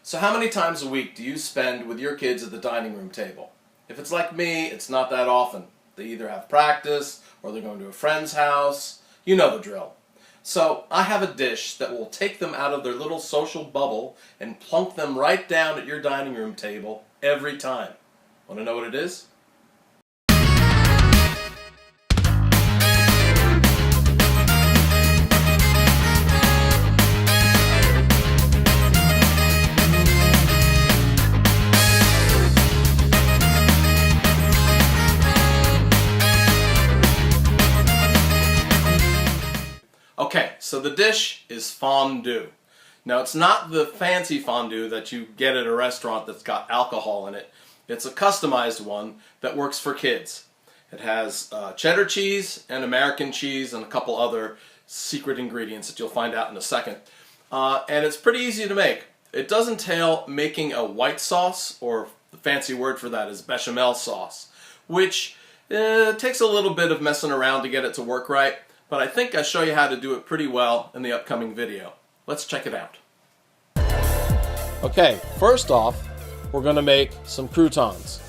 So how many times a week do you spend with your kids at the dining room table? If it's like me, it's not that often. They either have practice or they're going to a friend's house. You know the drill. So I have a dish that will take them out of their little social bubble and plunk them right down at your dining room table every time. Want to know what it is? Okay, so the dish is fondue. Now it's not the fancy fondue that you get at a restaurant that's got alcohol in it. It's a customized one that works for kids. It has cheddar cheese and American cheese and a couple other secret ingredients that you'll find out in a second. And it's pretty easy to make. It does entail making a white sauce, or the fancy word for that is bechamel sauce, which takes a little bit of messing around to get it to work right. But I think I'll show you how to do it pretty well in the upcoming video. Let's check it out. Okay, first off, we're going to make some croutons.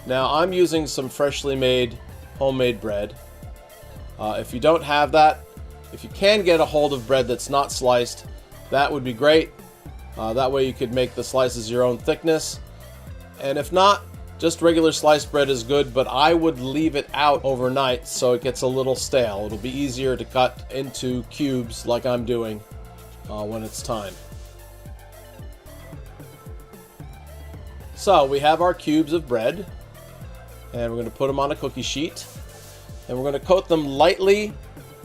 Now I'm using some freshly made homemade bread. If you don't have that, if you can get a hold of bread that's not sliced, that would be great. That way you could make the slices your own thickness. And if not, just regular sliced bread is good, but I would leave it out overnight so it gets a little stale. It'll be easier to cut into cubes like I'm doing when it's time. So we have our cubes of bread, and we're going to put them on a cookie sheet, and we're going to coat them lightly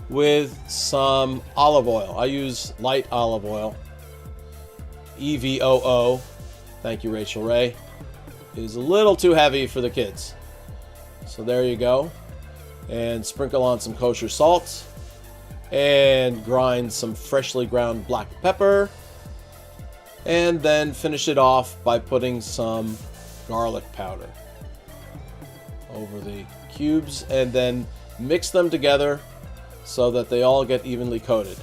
with some olive oil. I use light olive oil, E04. Thank you, Rachel Ray. It is a little too heavy for the kids. So there you go. And sprinkle on some kosher salt. And grind some freshly ground black pepper. And then finish it off by putting some garlic powder over the cubes. And then mix them together so that they all get evenly coated.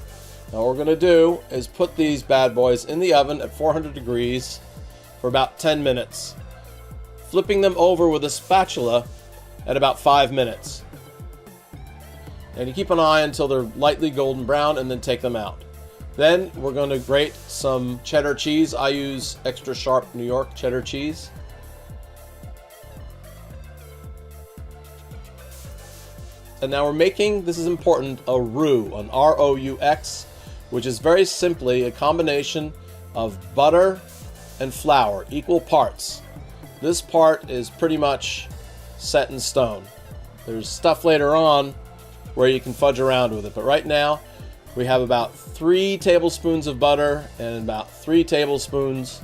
Now what we're going to do is put these bad boys in the oven at 400 degrees for about 10 minutes. Flipping them over with a spatula at about 5 minutes. And you keep an eye until they're lightly golden brown and then take them out. Then we're going to grate some cheddar cheese. I use extra sharp New York cheddar cheese. And now we're making, this is important, a roux, an R-O-U-X, which is very simply a combination of butter and flour, equal parts. This part is pretty much set in stone. There's stuff later on where you can fudge around with it, but right now we have about 3 tablespoons of butter and about 3 tablespoons,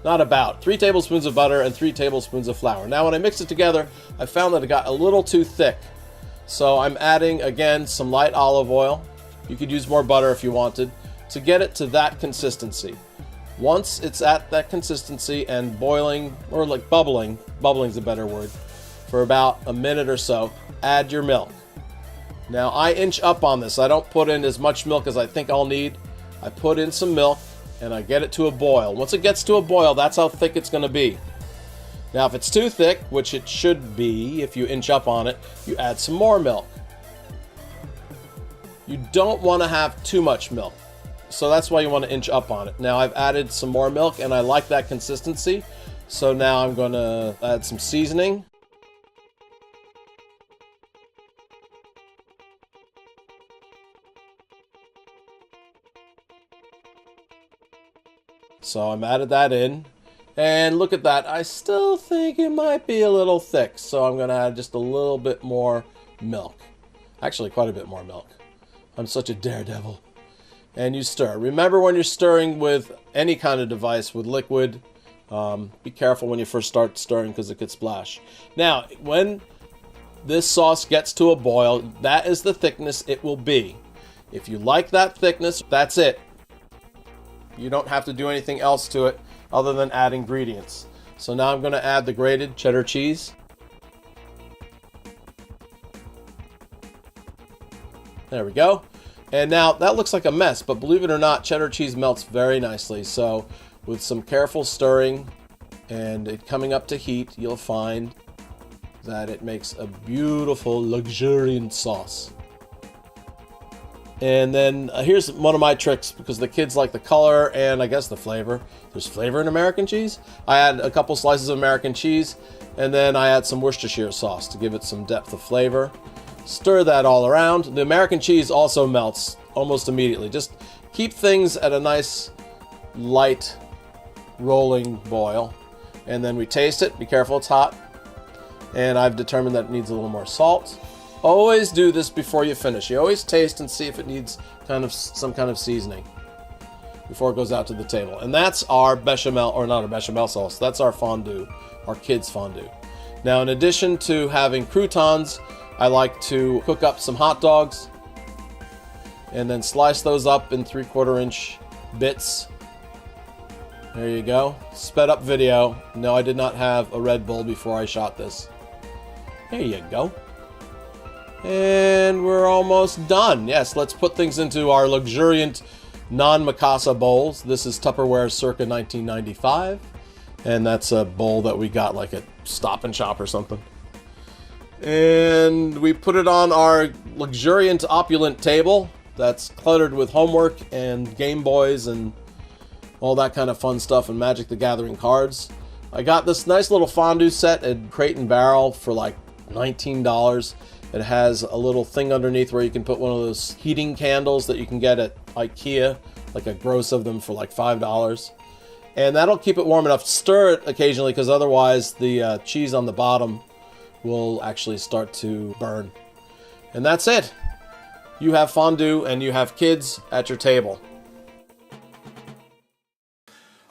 not about, 3 tablespoons of butter and 3 tablespoons of flour. Now when I mix it together, I found that it got a little too thick. So I'm adding, again, some light olive oil. You could use more butter if you wanted, to get it to that consistency. Once it's at that consistency and boiling, or like bubbling is a better word, for about a minute or so, add your milk. Now I inch up on this. I don't put in as much milk as I think I'll need. I put in some milk and I get it to a boil. Once it gets to a boil, that's how thick it's going to be. Now if it's too thick, which it should be if you inch up on it, you add some more milk. You don't want to have too much milk. So that's why you want to inch up on it. Now I've added some more milk and I like that consistency. So now I'm going to add some seasoning. So I'm added that in. And look at that. I still think it might be a little thick. So I'm going to add just a little bit more milk. Actually, quite a bit more milk. I'm such a daredevil. And you stir. Remember, when you're stirring with any kind of device, with liquid, be careful when you first start stirring because it could splash. Now, when this sauce gets to a boil, that is the thickness it will be. If you like that thickness, that's it. You don't have to do anything else to it other than add ingredients. So now I'm going to add the grated cheddar cheese. There we go. And now that looks like a mess, but believe it or not, cheddar cheese melts very nicely. So with some careful stirring and it coming up to heat, you'll find that it makes a beautiful, luxuriant sauce. And then here's one of my tricks, because the kids like the color and I guess the flavor. There's flavor in American cheese. I add a couple slices of American cheese, and then I add some Worcestershire sauce to give it some depth of flavor. Stir that all around. The American cheese also melts almost immediately. Just keep things at a nice, light, rolling boil. And then we taste it. Be careful, it's hot. And I've determined that it needs a little more salt. Always do this before you finish. You always taste and see if it needs some kind of seasoning before it goes out to the table. And that's our bechamel, or not a bechamel sauce. That's our fondue, our kids' fondue. Now, in addition to having croutons, I like to cook up some hot dogs and then slice those up in 3/4 inch bits. There you go. Sped up video. No, I did not have a Red Bull before I shot this. There you go. And we're almost done. Yes, let's put things into our luxuriant non-Mikasa bowls. This is Tupperware circa 1995. And that's a bowl that we got like at Stop and Shop or something. And we put it on our luxuriant, opulent table that's cluttered with homework and Game Boys and all that kind of fun stuff, and Magic the Gathering cards. I got this nice little fondue set at Crate and Barrel for like $19. It has a little thing underneath where you can put one of those heating candles that you can get at IKEA, like a gross of them for like $5. And that'll keep it warm enough. Stir it occasionally, because otherwise the cheese on the bottom will actually start to burn. And that's it. You have fondue and you have kids at your table.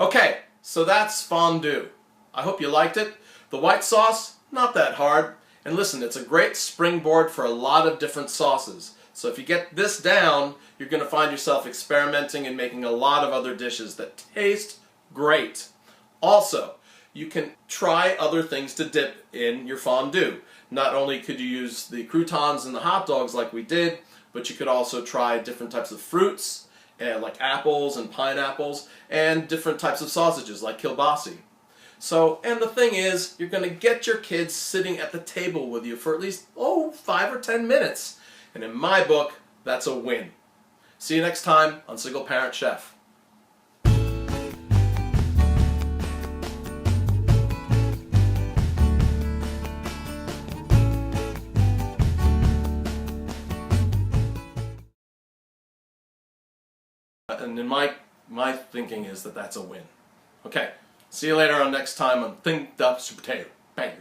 Okay, so that's fondue. I hope you liked it. The white sauce, not that hard. And listen, it's a great springboard for a lot of different sauces. So if you get this down, you're going to find yourself experimenting and making a lot of other dishes that taste great. Also, you can try other things to dip in your fondue. Not only could you use the croutons and the hot dogs like we did, but you could also try different types of fruits, like apples and pineapples, and different types of sausages like kielbasi. So, and the thing is, you're going to get your kids sitting at the table with you for at least, 5 or 10 minutes. And in my book, that's a win. See you next time on Single Parent Chef. And in my thinking is that that's a win. Okay. See you later on next time on Think the Potato. Bang.